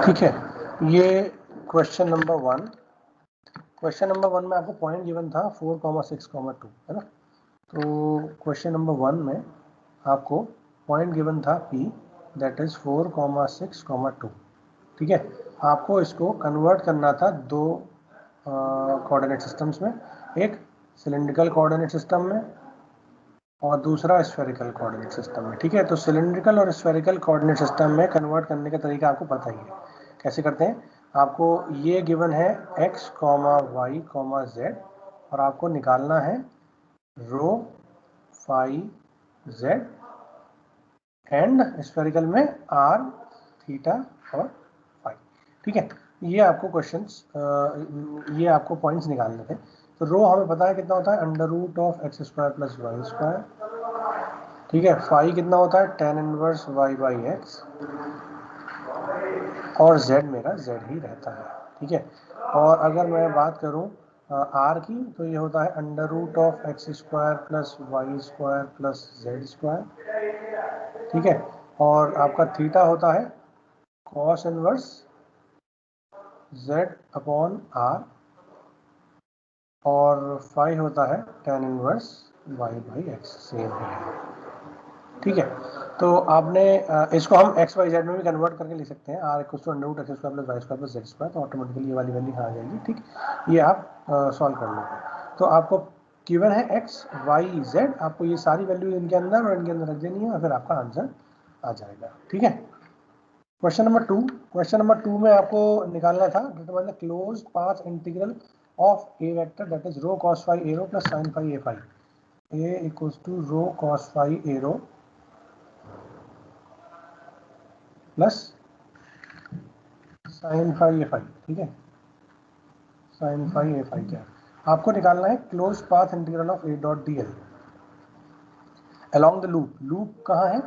ठीक है, ये क्वेश्चन नंबर 1। क्वेश्चन नंबर 1 में आपको पॉइंट गिवन था 4,6,2 है ना। तो क्वेश्चन नंबर 1 में आपको पॉइंट गिवन था P दैट इज 4,6,2। ठीक है, आपको इसको कन्वर्ट करना था दो कोऑर्डिनेट सिस्टम्स में, एक सिलिंड्रिकल कोऑर्डिनेट सिस्टम में और दूसरा स्फेरिकल कोऑर्डिनेट सिस्टम में। ठीक है, तो सिलिंड्रिकल और स्फेरिकल कोऑर्डिनेट सिस्टम में कन्वर्ट करने का तरीका आपको पता ही है। कैसे करते हैं, आपको ये गिवन है x, y, z और आपको निकालना है रो, फाई, z एंड स्फेरिकल में r, थीटा और फाई। ठीक है, ये आपको क्वेश्चंस ये आपको पॉइंट्स निकालने थे। तो रो हमें पता है कितना होता है, under root of X square plus Y square. ठीक है, फाई कितना होता है, tan inverse y by X और z मेरा z ही रहता है। ठीक है, और अगर मैं बात करूं r की, तो ये होता है under root of X square plus Y square plus Z square. ठीक है, और आपका थीटा होता है cos inverse z upon r और फाई होता है tan inverse y by X, same है। ठीक है, तो आपने इसको हम एक्स वाई जेड में भी कन्वर्ट करके लिख सकते हैं, r equal to under root x square plus Y square plus Z square, तो ऑटोमेटिकली ये वाली वैल्यू यहाँ आ जाएगी। ठीक, ये आप सॉल्व कर लोगे। तो आपको गिवन है एक्स वाई जेड, आपको ये सारी वैल्यू इनके अंदर और इनके अंदर रख देनी है और फिर आपका आंसर आ जाएगा। ठीक है, क्वेश्चन नंबर 2। क्वेश्चन नंबर 2 में आपको निकालना था determine the closed path integral of A vector that is rho cos phi A rho plus sine phi A phi. A equals to rho cos phi A rho plus sine phi A phi. ठीक है, sign phi A phi क्या, आपको निकालना है close path integral of A dot D L along the loop. Loop कहाँ है,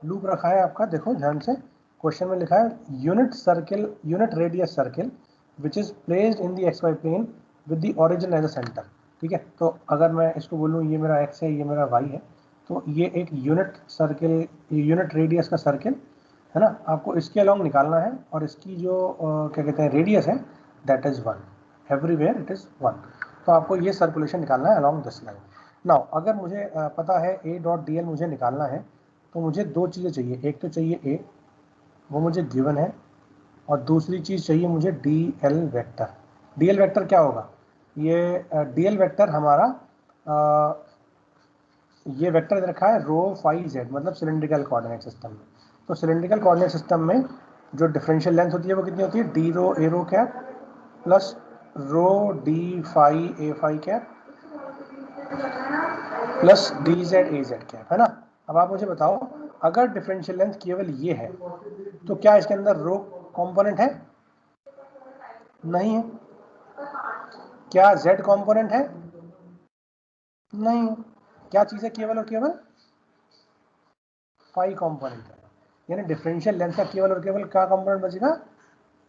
loop रखा है आपका, देखो ध्यान से, क्वेश्चन में लिखा है unit circle, unit radius circle which is placed in the X Y plane with the origin as a center. ठीक है, तो अगर मैं इसको बोलूँ ये मेरा एक्स है, ये मेरा वाई है, तो ये एक यूनिट सर्किल, यूनिट रेडियस का सर्किल है ना, आपको इसके अलॉन्ग निकालना है और इसकी जो क्या कहते हैं रेडियस है that is 1, everywhere it is 1। तो आपको ये सर्कुलेशन निकालना है अलॉन्ग दिस लाइन। नाउ अगर मुझे पता है ए डॉट डी एल मुझे निकालना है, तो मुझे दो चीज़ें चाहिए, एक तो चाहिए ए, वो मुझे गिवन है, और दूसरी चीज़ चाहिए मुझे D L vector. D L vector क्या होगा, ये डी एल वैक्टर हमारा ये वेक्टर दे रखा है रो फाई जेड, मतलब सिलिंड्रिकल कोऑर्डिनेट सिस्टम में। तो सिलिंड्रिकल कोऑर्डिनेट सिस्टम में जो डिफरेंशियल लेंथ होती है वो कितनी होती है, D rho A rho cap plus rho D phi A phi cap plus D Z A Z cap, है ना। अब आप मुझे बताओ, अगर डिफरेंशियल लेंथ केवल ये है तो क्या इसके अंदर रो कंपोनेंट है, नहीं है। क्या जेड कंपोनेंट है, नहीं है। क्या चीज़ है केवल और केवल, फाई कंपोनेंट है। यानी डिफरेंशियल लेंथ का केवल और केवल क्या कंपोनेंट बचेगा,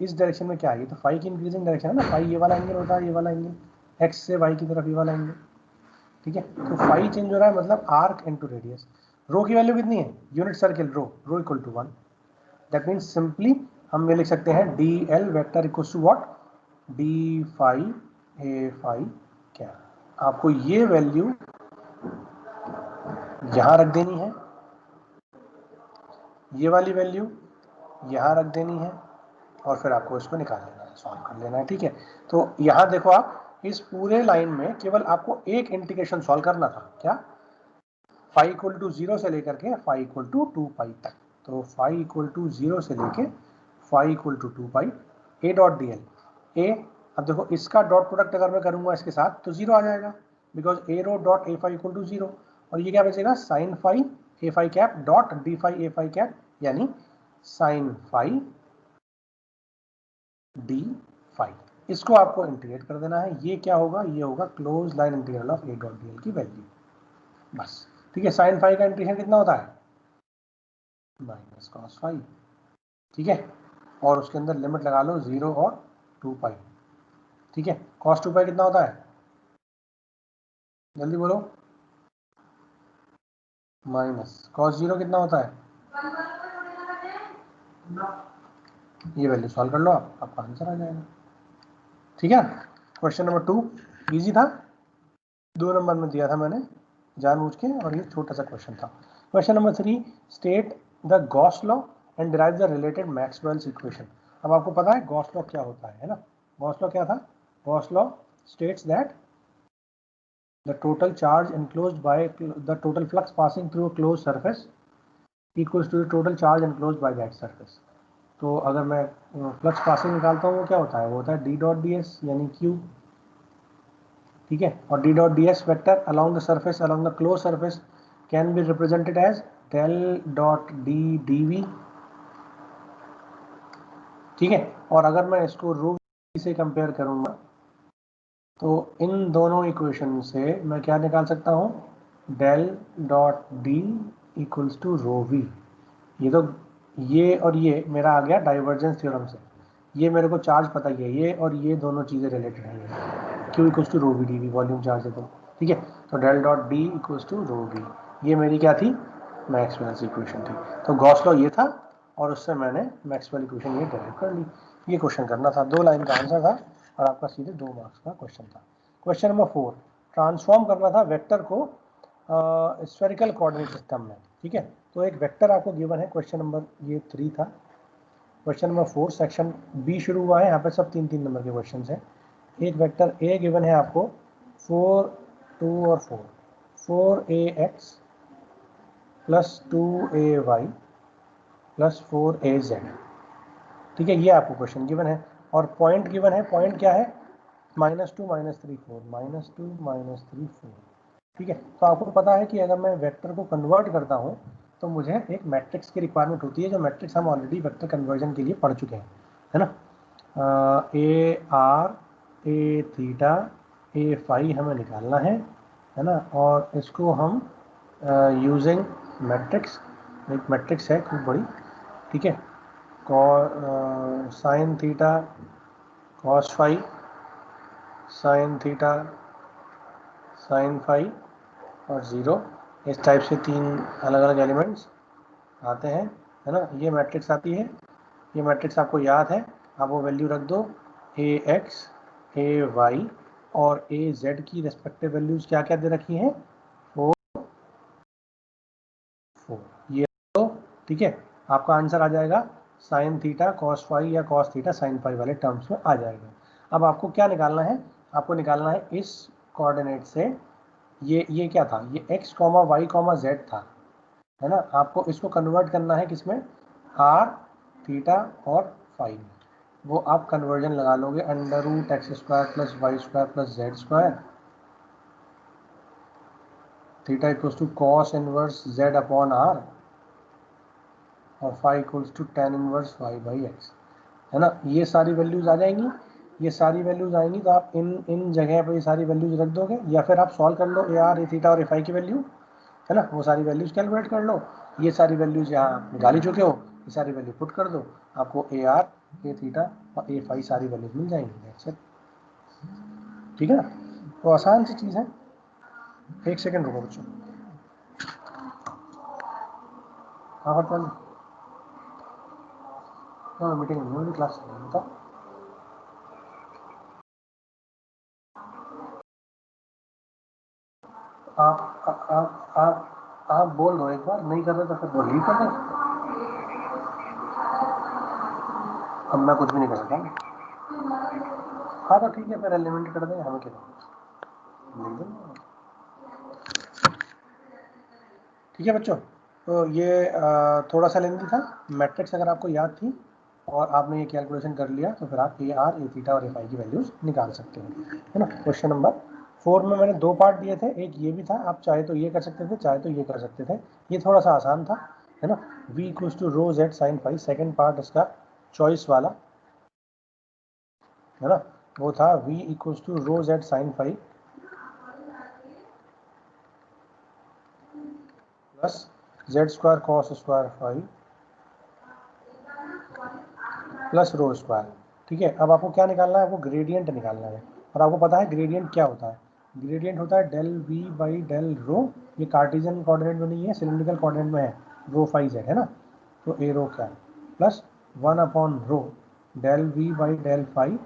इस डायरेक्शन में क्या आएगी, तो फाई की इंक्रीजिंग डायरेक्शन है ना, फाई ये वाला एंगल होता है, ये वाला एंगल एक्स से वाई की तरफ ये वाला एंगल। ठीक है, तो फाई चेंज हो रहा है, मतलब आर्क इनटू रेडियस। रो की वैल्यू कितनी है, unit circle rho equal to 1। That means simply हम ये लिख सकते हैं D L vector equal to what, D phi A phi क्या। आपको ये वैल्यू यहां रख देनी है, ये वाली वैल्यू यहां रख देनी है, और फिर आपको इसको निकाल लेना है, सॉल्व कर लेना है। ठीक है, तो यहाँ देखो आप, इस पूरे लाइन में केवल आपको एक इंटीग्रेशन सॉल्व करना था, क्या, फाई इक्वल टू 0 से लेकर के फाई इक्वल टू 2 पाई तक। तो फाई इक्वल टू 0 से लेके phi equal to 2 pi A dot D L A. अब देखो इसका डॉट प्रोडक्ट अगर मैं करूंगा इसके साथ तो 0 आ जाएगा, because A rho dot A phi equal to 0, और ये क्या बचेगा, sine phi A phi cap dot D phi A phi cap, यानी साइन फाई डी फाई। इसको आपको इंटीग्रेट कर देना है, ये क्या होगा, ये होगा close line integral of A dot D L की वैल्यू, बस। ठीक है, साइन फाई का इंटीग्रेशन कितना होता है, माइनस कॉस फाई। ठीक है, और उसके अंदर लिमिट लगा लो 0 और 2 पाई। ठीक है, कॉस 2 पाई कितना होता है, जल्दी बोलो, माइनस कॉस 0 कितना होता है, ये वैल्यू सॉल्व कर लो आप, आपका आंसर आ जाएगा। ठीक है, क्वेश्चन नंबर 2 इजी था, 2 नंबर में दिया था मैंने जानबूझ के, और ये छोटा सा क्वेश्चन था। Question number 3, state the Gauss law and derive the related Maxwell's equation. अब आपको पता है गॉस लॉ क्या होता है ना? गॉस लॉ क्या था? Gauss law states that the total charge enclosed by the total flux passing through a closed surface equals to the total charge enclosed by that surface। तो अगर मैं फ्लक्स पासिंग निकालता हूँ वो क्या होता है? वो होता है डी डॉट डी एस यानी क्यू, ठीक है। और D dot D S vector along the surface along the close surface can be represented as del dot D D V, ठीक है। और अगर मैं इसको रो से कंपेयर करूँगा तो इन दोनों इक्वेशन से मैं क्या निकाल सकता हूँ? Del dot D equals to rho V. ये तो ये और ये मेरा आ गया डाइवर्जेंस थ्योरम से। ये मेरे को चार्ज पता ही है, ये और ये दोनों चीज़ें रिलेटेड हैं। Q equals to rho V D V volume charge है तो, ठीक है। तो del dot D equals to rho V, ये मेरी क्या थी? मैक्सवेल्स इक्वेशन थी। तो गॉस लॉ ये था और उससे मैंने मैक्सवेल इक्वेशन ये डेराइव कर ली। ये क्वेश्चन करना था, 2 लाइन का आंसर था और आपका सीधे 2 मार्क्स का क्वेश्चन था। क्वेश्चन नंबर 4, ट्रांसफॉर्म करना था वेक्टर को स्फेरिकल कोऑर्डिनेट सिस्टम में, ठीक है। तो एक वेक्टर आपको गिवन है, क्वेश्चन नंबर ये 3 था। क्वेश्चन नंबर 4 सेक्शन बी शुरू हुआ है, यहाँ पे सब 3-3 नंबर के क्वेश्चन हैं। एक वेक्टर ए गिवन है आपको 4, 2 और 4, 4ax plus 2ay plus 4az, ठीक है। ये आपको क्वेश्चन गिवन है और पॉइंट गिवन है। पॉइंट क्या है? -2 -3 4, -2 -3 4, ठीक है। तो आपको पता है कि अगर मैं वेक्टर को कन्वर्ट करता हूँ तो मुझे एक मैट्रिक्स की रिक्वायरमेंट होती है, जो मैट्रिक्स हम ऑलरेडी वेक्टर कन्वर्जन के लिए पढ़ चुके हैं, है ना। A R, A theta, A phi हमें निकालना है ना। और इसको हम यूजिंग मैट्रिक्स, एक मैट्रिक्स है खूब बड़ी, ठीक है। Sine theta cos phi, sine theta sine phi और 0, इस टाइप से 3 अलग अलग एलिमेंट्स आते हैं, है ना। ये मैट्रिक्स आती है, ये मैट्रिक्स आपको याद है, आप वो वैल्यू रख दो, ए एक्स, ए वाई और ए जेड की रेस्पेक्टिव वैल्यूज क्या क्या दे रखी हैं? 4 4, ये तो ठीक है। आपका आंसर आ जाएगा साइन थीटा कॉस फाई या कॉस थीटा साइन फाई वाले टर्म्स में आ जाएगा। अब आपको क्या निकालना है? आपको निकालना है इस कोऑर्डिनेट से, ये क्या था? ये x, y, z था, है ना। आपको इसको कन्वर्ट करना है किसमें? r, थीटा और फाई में। वो आप कन्वर्जन लगा लोगे, under root x square plus Y square plus Z square, theta equals to cos inverse Z upon R और phi equals to tan inverse Y by X, है ना। ये सारी वैल्यूज आ जाएंगी, ये सारी वैल्यूज आएंगी तो आप इन जगह पर ये सारी वैल्यूज रख दोगे, या फिर आप सॉल्व कर लो ए आर, ए थीटा और ए फाई की वैल्यू, है ना। वो सारी वैल्यूज कैलकुलेट कर लो, ये सारी वैल्यूज यहाँ निकाल ही चुके हो, ये सारी वैल्यू पुट कर दो, आपको ए आर, ए थीटा और ए फाई सारी वैल्यूज मिल जाएंगी, ठीक है ना। तो आसान सी चीज़ है। एक सेकेंड रुको बच्चों, हाँ चल, हाँ मीटिंग नहीं होगी, क्लास बताओ। आप बोल दो, एक बार नहीं कर रहे तो फिर बोल ही कर दो। अब मैं कुछ भी नहीं कर सकता। हाँ तो ठीक है, फिर एलिमेंट कर दें, हमें क्या लिख दें, ठीक है बच्चों। तो ये थोड़ा सा लेंथी था। मैट्रिक्स अगर आपको याद थी और आपने ये कैलकुलेशन कर लिया तो फिर आप ए आर, ए थीटा और ए फाई की वैल्यूज निकाल सकते हो, है ना। क्वेश्चन नंबर 4 में मैंने 2 पार्ट दिए थे, एक ये भी था, आप चाहे तो ये कर सकते थे, चाहे तो ये कर सकते थे। ये थोड़ा सा आसान था, है ना। v equals to rho Z sine phi, second part इसका चॉइस वाला, है ना। वो था v equals to rho Z sine phi plus Z square cos square phi plus rho square, ठीक है। अब आपको क्या निकालना है? आपको ग्रेडियंट निकालना है, और आपको पता है ग्रेडियंट क्या होता है? ग्रेडियंट होता है del V by del rho. ये कार्टेशियन कोऑर्डिनेट में नहीं है, सिलिंड्रिकल कोऑर्डिनेट में है, रो फाई जेड, है ना। तो ए रो क्या है? Plus 1 upon rho del V by del phi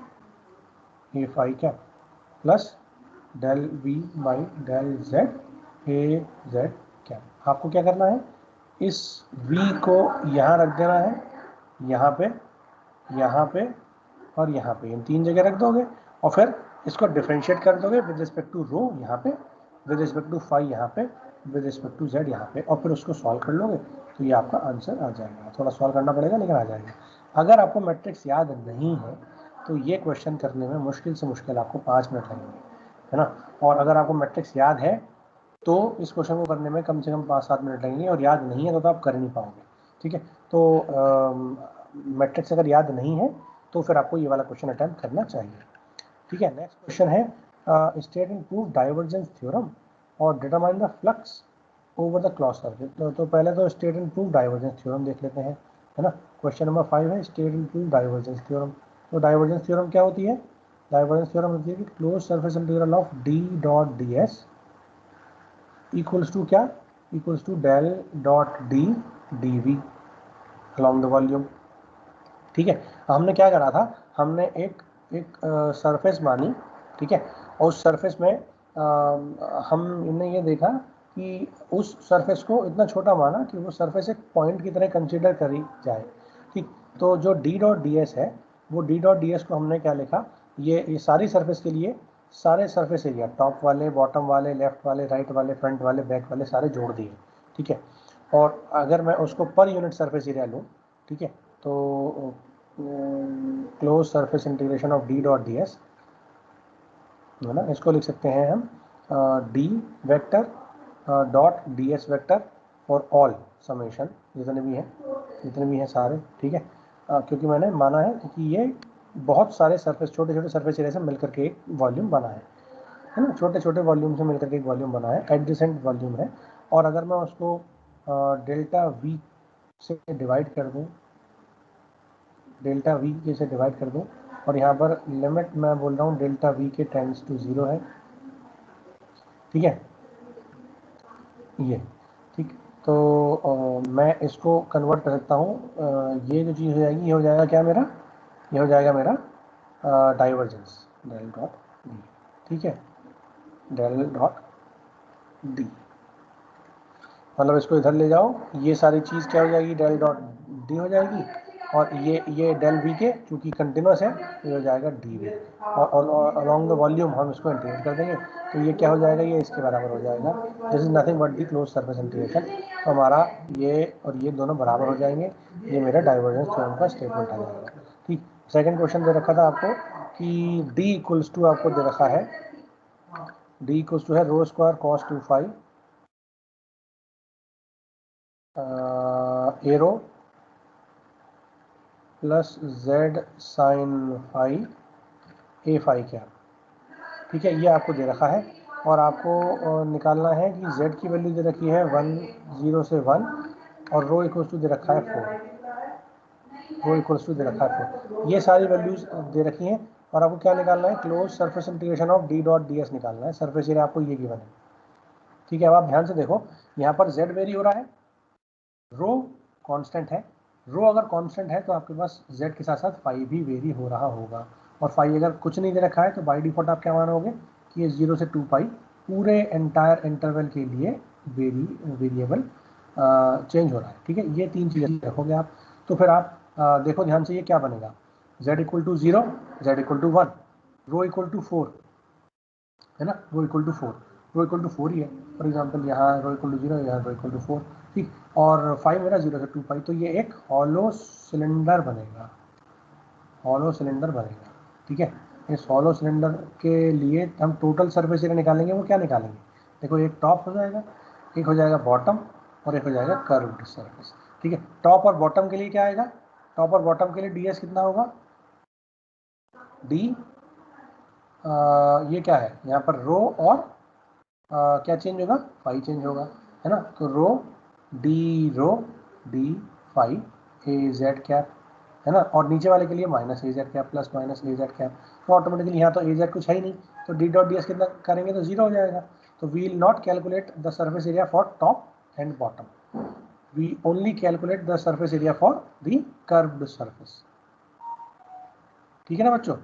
A phi cap plus del V by del Z A Z cap. आपको क्या करना है, इस v को यहाँ रख देना है, यहाँ पे और यहाँ पे, इन तीन जगह रख दोगे और फिर इसको डिफरेंशिएट कर दोगे विद रिस्पेक्ट टू रो यहाँ पे, विद रिस्पेक्ट टू फाई यहाँ पे, विद रिस्पेक्ट टू जेड यहाँ पे, और फिर उसको सॉल्व कर लोगे तो ये आपका आंसर आ जाएगा। थोड़ा सॉल्व करना पड़ेगा लेकिन आ जाएगा। अगर आपको मैट्रिक्स याद नहीं है तो ये क्वेश्चन करने में मुश्किल से मुश्किल आपको 5 मिनट लगेंगे, है ना। और अगर आपको मैट्रिक्स याद है तो इस क्वेश्चन को करने में कम से कम 5-7 मिनट लगेंगे, और याद नहीं है तो आप कर नहीं पाओगे, ठीक है। तो मैट्रिक्स अगर याद नहीं है तो फिर आपको ये वाला क्वेश्चन अटेम्प्ट करना चाहिए, ठीक है। नेक्स्ट क्वेश्चन है state and prove divergence theorem और determine the flux over the close surface. तो पहले तो state and prove divergence theorem देख लेते हैं, है ना। क्वेश्चन नंबर 5 है state and prove divergence theorem. तो डाइवर्जेंस थ्योरम क्या होती है? डाइवर्जेंस थ्योरम होती है कि close surface integral of D dot D S equals to क्या, equals to del dot D D we along the volume, ठीक है। हमने क्या करा था, हमने एक सरफेस मानी, ठीक है, और उस सरफेस में हमने ये देखा कि उस सरफेस को इतना छोटा माना कि वो सरफेस एक पॉइंट की तरह कंसीडर करी जाए, ठीक। तो जो डी डॉट डी एस है वो डी डॉट डी एस को हमने क्या लिखा, ये सारी सरफेस के लिए सारे सरफेस एरिया, टॉप वाले, बॉटम वाले, लेफ्ट वाले, राइट वाले, फ्रंट वाले, बैक वाले सारे जोड़ दिए, ठीक है। और अगर मैं उसको पर यूनिट सरफेस एरिया लूँ, ठीक है, तो close surface integration of D dot D S, है ना, इसको लिख सकते हैं हम D vector dot D S vector और ऑल समेशन जितने भी हैं सारे, ठीक है। क्योंकि मैंने माना है कि ये बहुत सारे सरफेस, छोटे छोटे सरफेस एरिया से मिलकर के एक वॉल्यूम बना है ना, छोटे छोटे वॉल्यूम से मिलकर के एक वॉल्यूम बना है, एडजेसेंट वॉल्यूम है। और अगर मैं उसको डेल्टा वी से डिवाइड कर दूँ, डेल्टा वी से डिवाइड कर दूँ, और यहाँ पर लिमिट मैं बोल रहा हूँ डेल्टा वी के टेंड्स टू 0 है, ठीक है, ये, ठीक। तो मैं इसको कन्वर्ट कर सकता हूँ, ये जो चीज़ हो जाएगी ये हो जाएगा क्या मेरा, ये हो जाएगा मेरा डाइवर्जेंस डेल डॉट डी, ठीक है, डेल डॉट डी, मतलब इसको इधर ले जाओ, ये सारी चीज़ क्या हो जाएगी, डेल डॉट डी हो जाएगी, और ये डेल वी के चूँकि कंटिन्यूस है ये हो जाएगा डी वी, और अलॉन्ग द वॉल्यूम हम इसको इंटीग्रेट कर देंगे तो ये क्या हो जाएगा, ये इसके बराबर हो जाएगा। This is nothing but the close surface integration. तो हमारा ये और ये दोनों बराबर हो जाएंगे, ये मेरा डाइवर्जेंस थ्योरम का स्टेटमेंट आ जाएगा, ठीक। सेकेंड क्वेश्चन दे रखा था आपको कि डी इक्वल्स टू, आपको दे रखा है डी इक्वल्स टू है rho square cos 2 phi a rho plus Z sine phi A phi cap, ठीक है, ये आपको दे रखा है। और आपको निकालना है कि z की वैल्यू दे रखी है 0 से 1 और रो इक्वल्स टू दे रखा है 4, रो इक्वल्स टू दे रखा है 4, ये सारी वैल्यूज दे रखी हैं। और आपको क्या निकालना है, close surface integration of D dot D S निकालना है, सरफेस एरिया आपको ये गिवन है, ठीक है। अब आप ध्यान से देखो, यहाँ पर z वेरी हो रहा है, रो कांस्टेंट है, रो अगर कांस्टेंट है तो आपके पास z के साथ साथ फाई भी वेरी हो रहा होगा, और फाई अगर कुछ नहीं दे रखा है तो बाई डिफॉल्ट आप क्या मानोगे कि ये 0 से 2 पाई पूरे एंटायर इंटरवल के लिए वेरिएबल चेंज हो रहा है, ठीक है। ये तीन चीज़ें रखोगे आप, तो फिर आप देखो ध्यान से, ये क्या बनेगा, z equal to 0, z equal to 1, rho equal to 4, है ना, rho equal to 4, rho equal to 4 ही है, फॉर एग्जाम्पल यहाँ रो इक्वल टू 0, यहाँ रो इक्वल टू 4, ठीक। और फाई मेरा 0 से 2 पाई, तो ये एक हॉलो सिलेंडर बनेगा, हॉलो सिलेंडर बनेगा, ठीक है। इस हॉलो सिलेंडर के लिए हम टोटल सरफेस एरिया निकालेंगे, वो क्या निकालेंगे, देखो एक टॉप हो जाएगा, एक हो जाएगा बॉटम, और एक हो जाएगा कर्व्ड सरफेस, ठीक है। टॉप और बॉटम के लिए क्या आएगा, टॉप और बॉटम के लिए डी एस कितना होगा, डी ये क्या है यहाँ पर रो, और क्या चेंज होगा, फाई चेंज होगा, है ना। तो रो डी फाई ए जेड कैप, है ना, और नीचे वाले के लिए माइनस ए जेड कैप प्लस माइनस ए जेड कैप, तो ऑटोमेटिकली यहाँ तो ए जेड कुछ है ही नहीं, तो डी डॉट डी एस कितना करेंगे तो 0 हो जाएगा। तो we will not calculate the surface area for top and bottom, we only calculate the surface area for the curved surface. ठीक है ना बच्चों,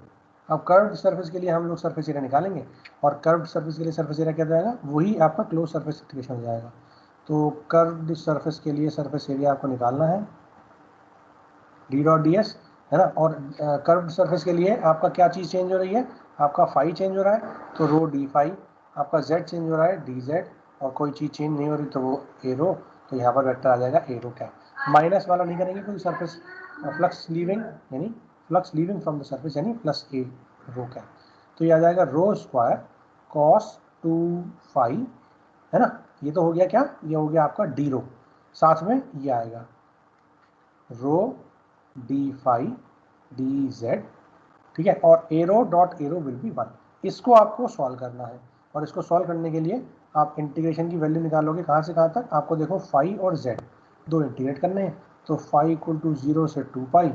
अब कर्व्ड सरफेस के लिए हम लोग सरफेस एरिया निकालेंगे, और कर्व्ड सरफेस के लिए सरफेस एरिया क्या जाएगा, वही आपका क्लोज सरफेस इंटीग्रेशन हो जाएगा। तो कर्व्ड सरफेस के लिए सरफेस एरिया आपको निकालना है डी डॉट डी एस, है ना। और कर्व्ड सरफेस के लिए आपका क्या चीज़ चेंज हो रही है, आपका फाई चेंज हो रहा है, तो रो डी फाई, आपका जेड चेंज हो रहा है डी जेड, और कोई चीज़ चेंज नहीं हो रही तो वो ए रो, तो यहाँ पर वेक्टर आ जाएगा ए रो क्या। माइनस वाला नहीं करेंगे क्योंकि सरफेस फ्लक्स लीविंग यानी flux leaving from the surface यानी प्लस ए रो क्या, तो ये आ जाएगा रो स्क्वायर कॉस 2 फाई, है ना। ये तो हो गया क्या, ये हो गया आपका डी रो, साथ में ये आएगा रो डी फाई डी जेड, ठीक है। और arrow dot arrow will be 1। इसको आपको सॉल्व करना है, और इसको सॉल्व करने के लिए आप इंटीग्रेशन की वैल्यू निकालोगे कहाँ से कहाँ तक, आपको देखो फाई और जेड दो इंटीग्रेट करने हैं, तो फाई इक्वल टू 0 से 2 पाई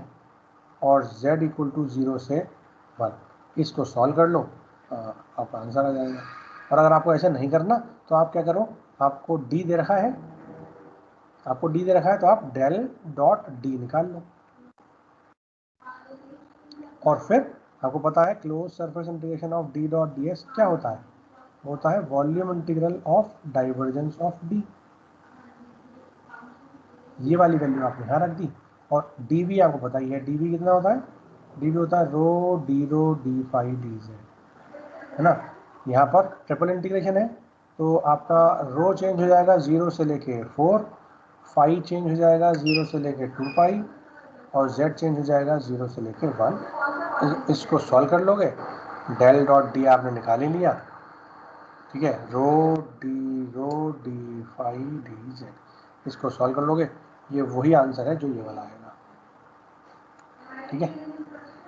और z इक्वल टू 0 से 1। इसको सॉल्व कर लो, आपका आंसर आ जाएगा। और अगर आपको ऐसे नहीं करना तो आप क्या करो, आपको d दे रखा है, आपको d दे रखा है तो आप डेल डॉट डी निकाल लो, और फिर आपको पता है close surface integration of D dot D S क्या होता है, होता है volume integral of divergence of D. ये वाली वैल्यू आपने यहाँ रख दी, और डी वी आपको पता ही है, डी वी कितना होता है, डी वी होता है रो डी फाई डी जेड, है ना। यहाँ पर ट्रिपल इंटीग्रेशन है, तो आपका रो चेंज हो जाएगा 0 से लेके 4, फाई चेंज हो जाएगा 0 से लेके 2 पाई, और z चेंज हो जाएगा 0 से लेके 1। इसको सॉल्व कर लोगे, डेल डॉट डी आपने निकाल ही लिया, ठीक है, रो डी फाई डी जेड, इसको सॉल्व कर लोगे, ये वही आंसर है जो ये वाला आएगा, ठीक है।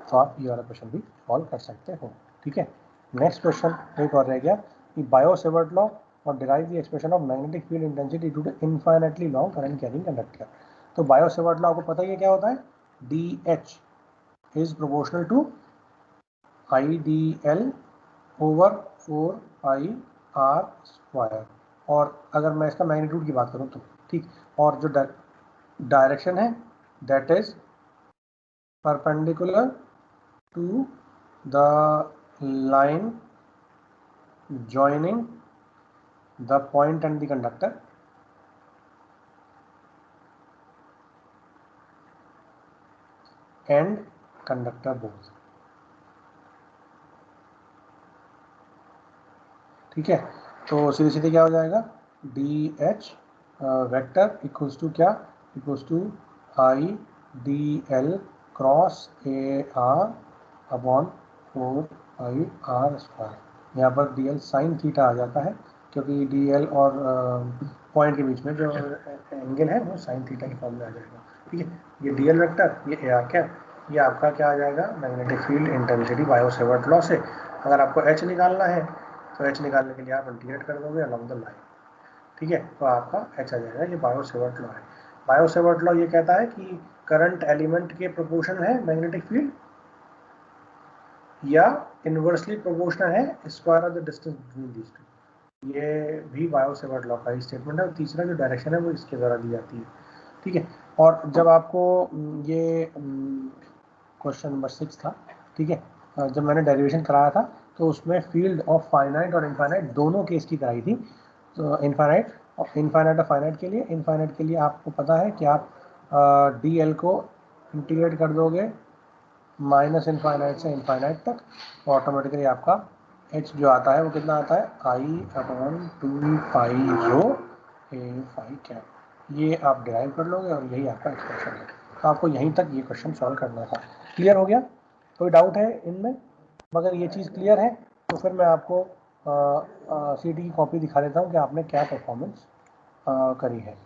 तो आप ये वाला क्वेश्चन भी सॉल्व कर सकते हो, ठीक है। नेक्स्ट क्वेश्चन एक और रह गया कि बायो-सेवर्ट लॉ और derive the expression of magnetic field intensity due to infinitely long current carrying conductor. तो बायो-सेवर्ट लॉ आपको पता ही है क्या होता है, D H is proportional to I D L over 4 pi R square. और अगर मैं इसका मैग्नीट्यूड की बात करूं तो ठीक, और जो डायरेक्शन है that is perpendicular to the line joining the point and the conductor and conductor both, ठीक है। तो सीधे सीधे क्या हो जाएगा, D H vector equals to क्या, equals to I D L cross A R upon 4 pi R square. यहाँ पर डी एल साइन थीटा आ जाता है, क्योंकि डी एल और पॉइंट के बीच में जो एंगल है वो साइन थीटा की फॉर्म में आ जाएगा, ठीक है। ये डी एल वेक्टर, ये ए आर कैप, ये आपका क्या आ जाएगा, magnetic field intensity Biot-Savart law से। अगर आपको एच निकालना है तो एच निकालने के लिए आप इंटीग्रेट कर दोगे अलॉन्ग द लाइन, ठीक है, तो आपका एच आ जाएगा। ये बायो-सेवर्ट लॉ है। बायो-सेवर्ट लॉ ये कहता है कि करंट एलिमेंट के प्रोपोर्शनल है मैग्नेटिक फील्ड, या इनवर्सली प्रोपोर्शनल है square of the distance between these two. ये भी बायो-सेवर्ट लॉ का ही स्टेटमेंट है। और तीसरा जो डायरेक्शन है वो इसके द्वारा दी जाती है, ठीक है। और जब आपको ये क्वेश्चन नंबर 6 था, ठीक है, जब मैंने डेरिवेशन कराया था तो उसमें फील्ड ऑफ फाइनाइट और इनफाइनाइट दोनों केस की कराई थी। तो इनफाइनाइट और फाइनाइट के लिए, इनफाइनाइट के लिए आपको पता है कि आप डी एल को इंटीग्रेट कर दोगे माइनस इनफाइनाइट से इनफाइनाइट तक, तो ऑटोमेटिकली आपका एच जो आता है वो कितना आता है, आई अपॉन 2 पाई रो ए फाई कैप। ये आप डिराइव कर लोगे और यही आपका एक्सप्रेशन है। तो आपको यहीं तक ये क्वेश्चन सॉल्व करना था। क्लियर हो गया, कोई डाउट है इनमें? मगर ये चीज़ क्लियर है तो फिर मैं आपको सीटी की कॉपी दिखा देता हूँ कि आपने क्या परफॉर्मेंस करी है।